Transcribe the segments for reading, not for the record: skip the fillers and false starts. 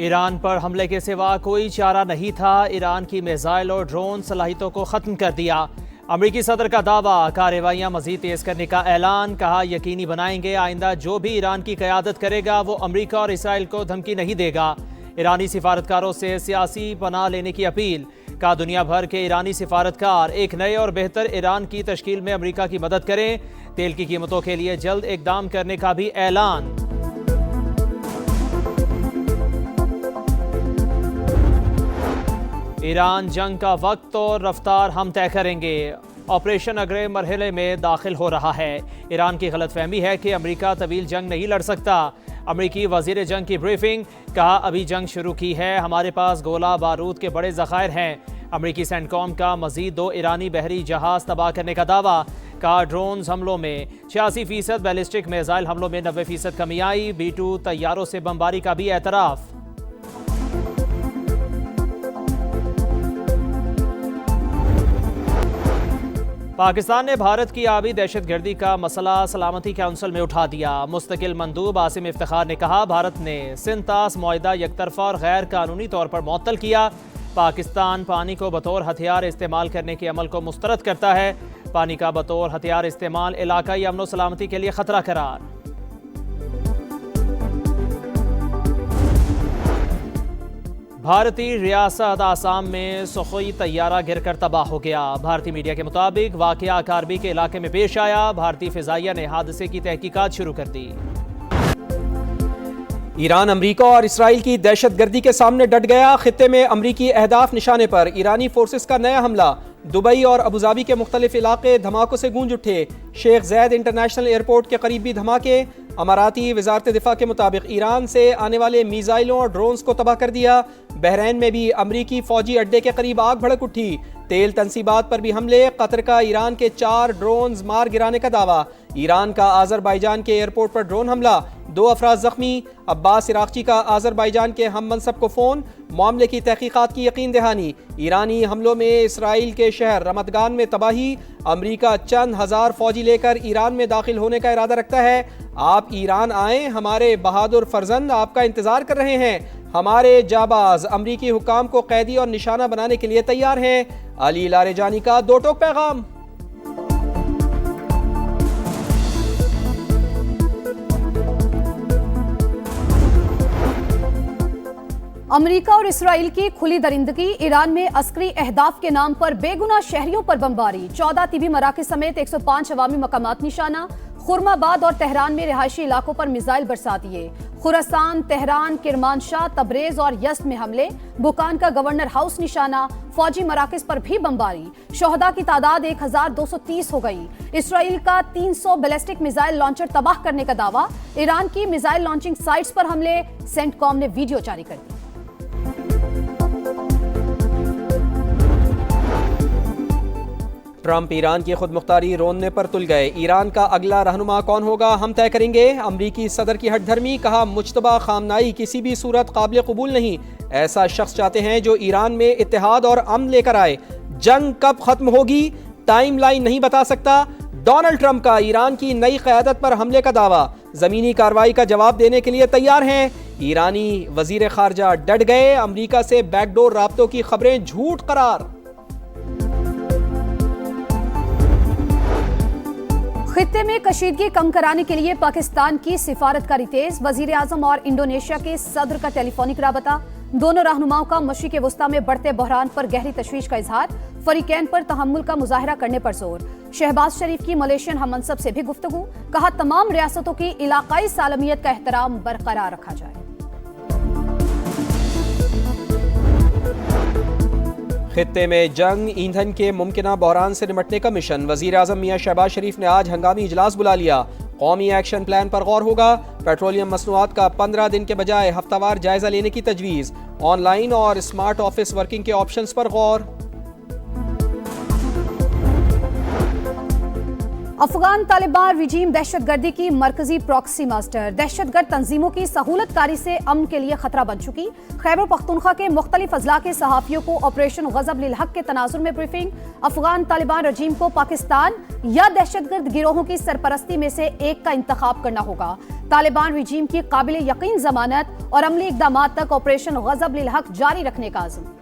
Iran पर हमले के सिवा कोई चारा नहीं था। ईरान की मिसाइल और ड्रोन सलाहियतों को ख़त्म कर दिया। अमरीकी सदर का दावा, कार्रवाइयाँ मज़ीद तेज़ करने का ऐलान। कहा, यकीनी बनाएंगे आइंदा जो भी ईरान की क़यादत करेगा वो अमरीका और इसराइल को धमकी नहीं देगा। ईरानी सिफारतकारों से सियासी पनाह लेने की अपील। कहा, दुनिया भर के ईरानी सिफारतकार एक नए और बेहतर ईरान की तश्कील में अमरीका की मदद करें। तेल की कीमतों के लिए जल्द इक़दाम करने का भी ऐलान। ईरान जंग का वक्त और रफ्तार हम तय करेंगे। ऑपरेशन अगले मरहले में दाखिल हो रहा है। ईरान की गलतफहमी है कि अमेरिका तवील जंग नहीं लड़ सकता। अमेरिकी वजीर जंग की ब्रीफिंग। कहा, अभी जंग शुरू की है, हमारे पास गोला बारूद के बड़े ज़खायर हैं। अमेरिकी सेंटकॉम का मजीद 2 ईरानी बहरी जहाज तबाह करने का दावा। कहा, ड्रोन हमलों में 86%, बैलिस्टिक मिसाइल हमलों में 90% कमी आई। B-2 तैयारों से बमबारी का भी एतराफ़। पाकिस्तान ने भारत की आबी दहशतगर्दी का मसला सलामती काउंसिल में उठा दिया। मुस्तकिल मंदूब आसिम इफ्तिखार ने कहा, भारत ने सिंतास मुआहिदा यकतरफा और गैर कानूनी तौर पर मुअत्तल किया। पाकिस्तान पानी को बतौर हथियार इस्तेमाल करने के अमल को मुस्तरद करता है। पानी का बतौर हथियार इस्तेमाल इलाकाई अमन व सलामती के लिए खतरा करार। भारतीय रियासत आसाम में सुखोई तैयारा गिरकर तबाह हो गया। भारतीय मीडिया के मुताबिक वाक़या कारबी के इलाके में पेश आया। भारतीय फिजाइया ने हादसे की तहकीकात शुरू कर दी। ईरान अमरीका और इसराइल की दहशतगर्दी के सामने डट गया। खित्ते में अमरीकी अहदाफ निशाने पर ईरानी फोर्सेस का नया हमला। दुबई और अबूधाबी के मुख्तलिफ इलाके धमाकों से गूंज उठे। शेख ज़ैद इंटरनेशनल एयरपोर्ट के करीब भी धमाके। अमाराती वजारत दिफा के मुताबिक ईरान से आने वाले मिसाइलों और ड्रोन्स को तबाह कर दिया। बहरीन में भी अमरीकी फौजी अड्डे के करीब आग भड़क उठी। तेल तनसीबात पर भी हमले। कतर का ईरान के 4 ड्रोन्स मार गिराने का दावा। ईरान का आज़रबाईजान के एयरपोर्ट पर ड्रोन हमला, 2 अफराद जख्मी। अब्बास इराक़ची का आज़रबाईजान के हम मनसब को फ़ोन। मामले की तहकीकात की यकीन दहानी। ईरानी हमलों में इसराइल के शहर रमतगान में तबाही। अमरीका चंद हज़ार फौजी लेकर ईरान में दाखिल होने का इरादा रखता है। आप ईरान आएँ, हमारे बहादुर फर्जंद आपका इंतज़ार कर रहे हैं। हमारे जाबाज अमरीकी हुक्काम को कैदी और निशाना बनाने के लिए तैयार हैं। अली लारेजानी का 2 टोक पैगाम। अमेरिका और इसराइल की खुली दरिंदगी। ईरान में अस्करी अहदाफ के नाम पर बेगुनाह शहरियों पर बमबारी। 14 तिबी मराकज़ समेत 105 अवामी मकामात निशाना। खुरमाबाद और तेहरान में रिहायशी इलाकों पर मिसाइल बरसा दिए। खुरासान, तेहरान, किरमानशाह, तबरेज और यज़्द में हमले। बुकान का गवर्नर हाउस निशाना। फौजी मराकज़ पर भी बमबारी। शोहदा की तादाद 1230 हो गई। इसराइल का 300 बैलिस्टिक मिसाइल लॉन्चर तबाह करने का दावा। ईरान की मिसाइल लॉन्चिंग साइट्स पर हमले। सेंटकॉम ने वीडियो जारी कर दी। ट्रंप ईरान की खुद मुख्तारी रोनने पर तुल गए। ईरान का अगला रहनुमा कौन होगा, हम तय करेंगे। अमरीकी सदर की हटधर्मी। कहा, मुज्तबा खामनाई किसी भी सूरत काबिल कबूल नहीं। ऐसा शख्स चाहते हैं जो ईरान में इत्तेहाद और अमन लेकर आए। जंग कब खत्म होगी, टाइम लाइन नहीं बता सकता। डोनाल्ड ट्रंप का ईरान की नई क़यादत पर हमले का दावा। जमीनी कार्रवाई का जवाब देने के लिए तैयार हैं। ईरानी वजीर खारजा डट गए। अमरीका से बैकडोर राब्तों की खबरें झूठ करार। खित्ते में कशीदगी कम कराने के लिए पाकिस्तान की सिफारतकारी तेज। वजीर आजम और इंडोनेशिया के सदर का टेलीफोनिक राबता। दोनों रहनुमाओं का मशरिक़ वस्ता में बढ़ते बहरान पर गहरी तशवीश का इजहार। फरीकैन पर तहम्मुल का मुजाहरा करने पर जोर। शहबाज शरीफ की मलेशियन हम मनसब से भी गुफ्तगू। कहा, तमाम रियासतों की इलाकाई सालमियत का एहतराम बरकरार रखा जाए। खित्ते में जंग, ईंधन के मुमकिना बहरान से निमटने का मिशन। वजीर आजम मियां शहबाज शरीफ ने आज हंगामी इजलास बुला लिया। कौमी एक्शन प्लान पर गौर होगा। पेट्रोलियम मसनूआत का 15 दिन के बजाय हफ्तावार जायजा लेने की तजवीज़। ऑनलाइन और स्मार्ट ऑफिस वर्किंग के ऑप्शंस पर गौर। अफगान तालिबान रिजीम दहशतगर्दी की मरकजी प्रॉक्सी मास्टर, दहशतगर्द तंजीमों की सहूलतकारी से अमन के लिए खतरा बन चुकी। खैबर पख्तूनख्वा के मुख्तलिफ अजला के सहाफियों को ऑपरेशन गजब लिल हक के तनाजुर में ब्रीफिंग। अफगान तालिबान रजीम को पाकिस्तान या दहशतगर्द गिरोहों की सरपरस्ती में से एक का इंतखाब करना होगा। तालिबान रजीम की काबिल यकीन जमानत और अमली इकदाम तक ऑपरेशन गजब लिल हक जारी रखने का अज़्म।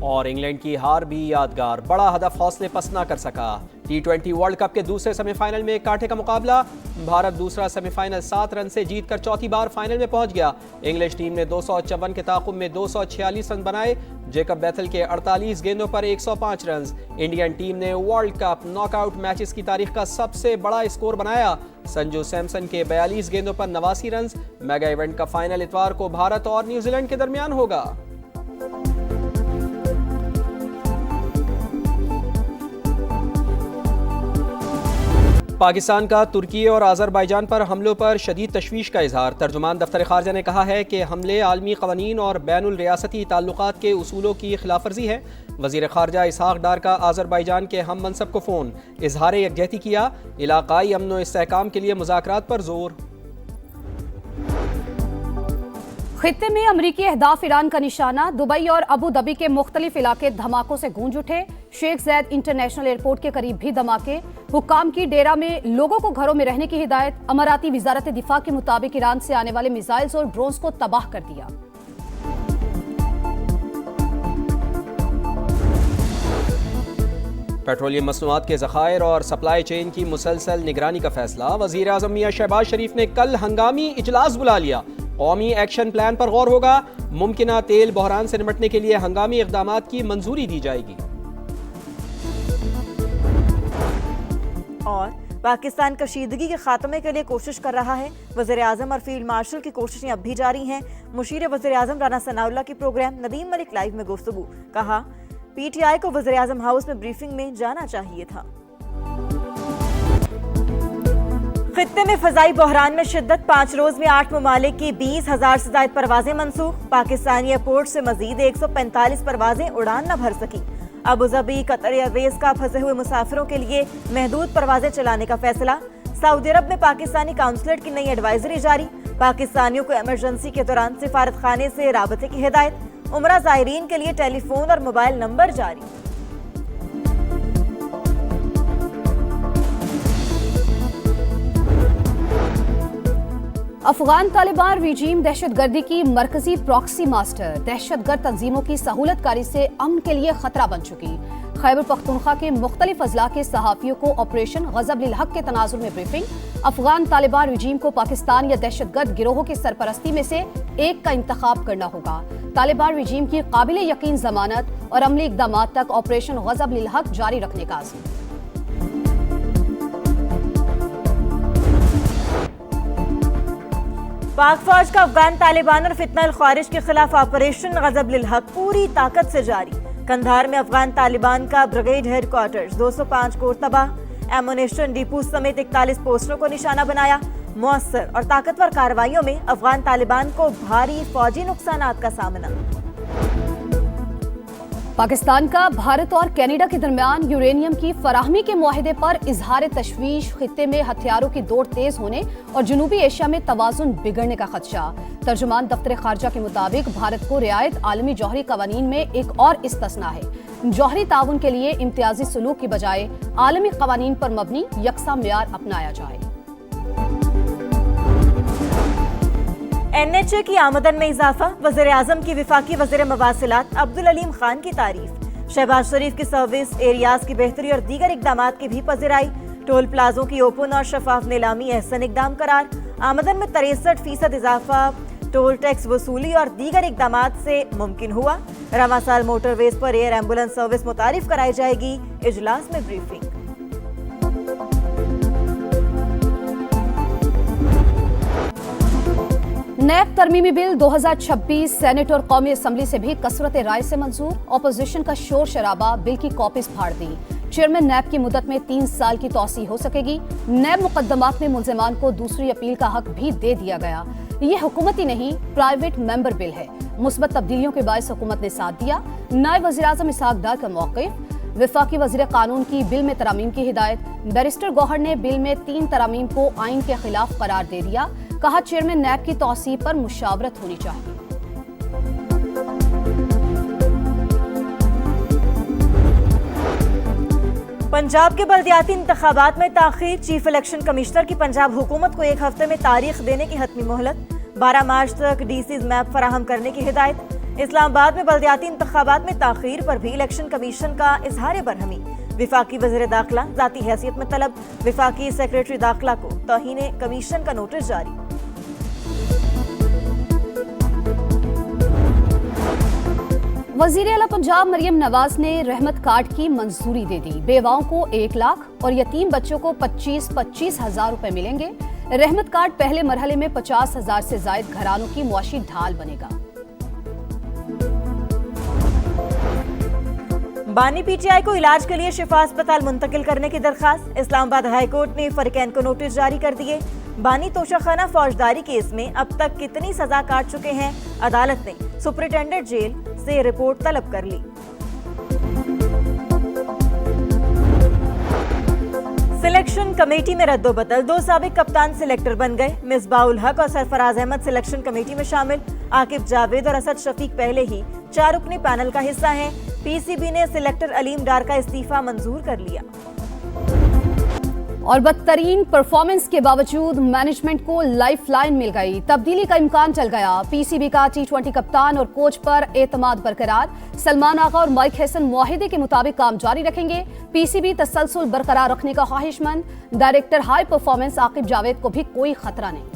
और इंग्लैंड की हार भी यादगार, बड़ा हदफ हौसले पस्त न कर सका। T20 वर्ल्ड कप के दूसरे सेमीफाइनल में कांटे का मुकाबला। भारत दूसरा सेमीफाइनल 7 रन से जीतकर चौथी बार फाइनल में पहुंच गया। इंग्लिश टीम ने 254 के ताकुब में 246 रन बनाए। जेकब बैथल के 48 गेंदों पर 105 रन। इंडियन टीम ने वर्ल्ड कप नॉकआउट मैचेस की तारीख का सबसे बड़ा स्कोर बनाया। संजू सैमसन के 42 गेंदों पर 89 रन। मेगा इवेंट का फाइनल इतवार को भारत और न्यूजीलैंड के दरमियान होगा। पाकिस्तान का तुर्की और आज़रबाईजान पर हमलों पर शदीद तशवीश का इजहार। तर्जुमान दफ्तर खारजा ने कहा है कि हमले आलमी क़वानीन और बैनुल रियासती ताल्लुकात के उसूलों की खिलाफवर्जी है। वज़ीर ख़ारजा इसहाक डार का आज़रबाईजान के हम मनसब को फ़ोन, इजहार यकजहती किया। इलाक़ाई अमन व इस्तेहकाम के लिए मुज़ाकरात पर जोर। खित्ते में अमरीकी अहदाफ ईरान का निशाना। दुबई और अबू धाबी के मुख्तलिफ इलाके धमाकों से गूंज उठे। शेख ज़ैद इंटरनेशनल एयरपोर्ट के करीब भी धमाके। हुक्काम की डेरा में लोगों को घरों में रहने की हिदायत। अमाराती वजारत दिफा के मुताबिक ईरान से आने वाले मिसाइल्स और ड्रोन्स को तबाह कर दिया। पेट्रोलियम मसनूआत के ज़खायर और सप्लाई चेन की मुसलसल निगरानी का फैसला। वज़ीर आज़म मियां शहबाज शरीफ ने कल हंगामी इजलास बुला लिया। कौमी एक्शन प्लान पर गौर होगा। मुमकिना तेल बहरान से निपटने के लिए हंगामी इक़दामात की मंजूरी दी जाएगी। और पाकिस्तान कशीदगी के खात्मे के लिए कोशिश कर रहा है। वज़ीर आज़म और फील्ड मार्शल की कोशिशें अब भी जारी हैं। मुशीर वज़ीर आज़म राना सनाउल्लाह की प्रोग्राम नदीम मलिक लाइव में गुफ्तगू। कहा, PTI को वज़ीर आज़म हाउस में ब्रीफिंग में जाना चाहिए था। खित्ते में फ़ज़ाई बहरान में शिद्दत। 5 रोज में 8 ममालिक की 20,000 से ज़ायद परवाजें मनसूख। पाकिस्तानी एयरपोर्ट से मजीद 145 परवाजें उड़ान न भर सकी। अबू धाबी कतर एयरवेज का फंसे हुए मुसाफिरों के लिए महदूद परवाजें चलाने का फैसला। सऊदी अरब में पाकिस्तानी काउंसलेट की नई एडवाइजरी जारी। पाकिस्तानियों को इमरजेंसी के दौरान सिफारत खाने से राबते की हिदायत। उमरा ज़ायरीन के लिए टेलीफोन और मोबाइल नंबर जारी। अफगान तालिबान रिजीम दहशतगर्दी की मरकजी प्रॉक्सी मास्टर, दहशतगर्द तंजीमों की सहूलतकारी से अमन के लिए खतरा बन चुकी। खैबर पख्तूनख्वा के मुख्तलिफ अजला के सहाफियों को ऑपरेशन गजब लिल हक के तनाजुर में ब्रीफिंग। अफगान तालिबान रिजीम को पाकिस्तान या दहशतगर्द गिरोहों की सरपरस्ती में से एक का इंतखाब करना होगा। तालिबान रिजीम की काबिल यकीन जमानत और अमली इकदाम तक ऑपरेशन गजब लिल हक जारी रखने का अज़्म। पाक फौज का अफगान तालिबान और फितना ख्वारिज के खिलाफ ऑपरेशन गजब लिल हक पूरी ताकत से जारी। कंधार में अफगान तालिबान का ब्रिगेड हेडक्वार्टर्स 205 कोर तबाह। एमुनेशन डिपो समेत 41 पोस्टरों को निशाना बनाया। मुअस्सर और ताकतवर कार्रवाइयों में अफगान तालिबान को भारी फौजी नुकसानात का सामना। पाकिस्तान का भारत और कनाडा के दरमियान यूरेनियम की फराहमी के मुआहदे पर इजहार तशवीश। खित्ते में हथियारों की दौड़ तेज होने और जनूबी एशिया में तवाजुन बिगड़ने का खदशा। तर्जुमान दफ्तर खारजा के मुताबिक भारत को रियायत आलमी जौहरी कवानीन में एक और इस्तिस्ना है। जौहरी ताउन के लिए इम्तियाजी सलूक की बजाय आलमी कवानीन पर मबनी यकसा मियार अपनाया जाए। NHA की आमदन में इजाफा। वज़ीर आज़म की विफाकी वज़ीर मवासिलात अब्दुल अलीम खान की तारीफ। शहबाज शरीफ की सर्विस एरियाज की बेहतरी और दीगर इकदामात की भी पज़िराई। टोल प्लाजों की ओपन और शफाफ नीलामी एहसन इकदाम करार। आमदन में 63% इजाफा टोल टैक्स वसूली और दीगर इकदामात से मुमकिन हुआ। रवा साल मोटरवेज पर एयर एम्बुलेंस सर्विस मुतारिफ कराई जाएगी। इजलास में ब्रीफिंग। नैब तरमीमी बिल 2026 सेनेट और कौमी असम्बली से भी कसरत राय से मंजूर। ऑपोजिशन का शोर शराबा, बिल की कॉपीज फाड़ दी। चेयरमैन नैब की मुद्दत में 3 साल की तौसी हो सकेगी। नैब मुकदमात में मुल्जिमान को दूसरी अपील का हक भी दे दिया गया। ये हुकूमती नहीं प्राइवेट मेंबर बिल है। मुस्बत तब्दीलियों के बायस हुकूमत ने साथ दिया। नायब वज़ीर-ए-आज़म इसहाक डार का मौक़िफ़। वफाकी वज़ीर कानून की बिल में तरामीम की हिदायत। बैरिस्टर गौहर ने बिल में 3 तरामीम को आइन के खिलाफ करार दे दिया। कहा चेयरमैन नैब की तौसीब पर मुशावरत होनी चाहिए। पंजाब के बल्दियाती इंतखाबात में ताख़ीर। चीफ इलेक्शन कमिश्नर की पंजाब हुकूमत को 1 हफ्ते में तारीख देने की हतमी मोहलत। 12 मार्च तक डीसीज मैप फराहम करने की हिदायत। इस्लामाबाद में बल्दियाती इंतखाबात में ताख़ीर पर भी इलेक्शन कमीशन का इजहार बरहमी। विफाकी वज़ीर दाखिला ज़ाती हैसियत में तलब। विफाकी सेक्रेटरी दाखिला को तौहीन कमीशन का नोटिस जारी। वज़ीर आला पंजाब मरियम नवाज ने रहमत कार्ड की मंजूरी दे दी। बेवाओं को 1 लाख और यतीम बच्चों को 25-25 हजार रुपए मिलेंगे। रहमत कार्ड पहले मरहले में 50,000 से जायद घरानों की मुआशी ढाल बनेगा। बानी पीटीआई को इलाज के लिए शिफा अस्पताल मुंतकिल करने की दरखास्त। इस्लामाबाद हाई कोर्ट ने फरीकैन को नोटिस जारी कर दिए। बानी तोशाखाना फौजदारी केस में अब तक कितनी सजा काट चुके हैं, अदालत ने सुपरिटेंडेंट जेल से रिपोर्ट तलब कर ली। सिलेक्शन कमेटी में रद्दोबदल। 2 साबिक कप्तान सिलेक्टर बन गए। मिसबाउल हक और सरफराज अहमद सिलेक्शन कमेटी में शामिल। आकिब जावेद और असद शफीक पहले ही 4 रुकनी पैनल का हिस्सा हैं। पीसीबी ने सिलेक्टर अलीम डार का इस्तीफा मंजूर कर लिया। और बदतरीन परफॉर्मेंस के बावजूद मैनेजमेंट को लाइफलाइन मिल गई। तब्दीली का इम्कान चल गया। पीसीबी का T20 कप्तान और कोच पर एतमाद बरकरार। सलमान आगा और माइक हैसन मुआहिदे के मुताबिक काम जारी रखेंगे। पीसीबी तसलसल बरकरार रखने का ख्वाहिशमंद। Director high performance Aqib Javed को भी कोई खतरा नहीं।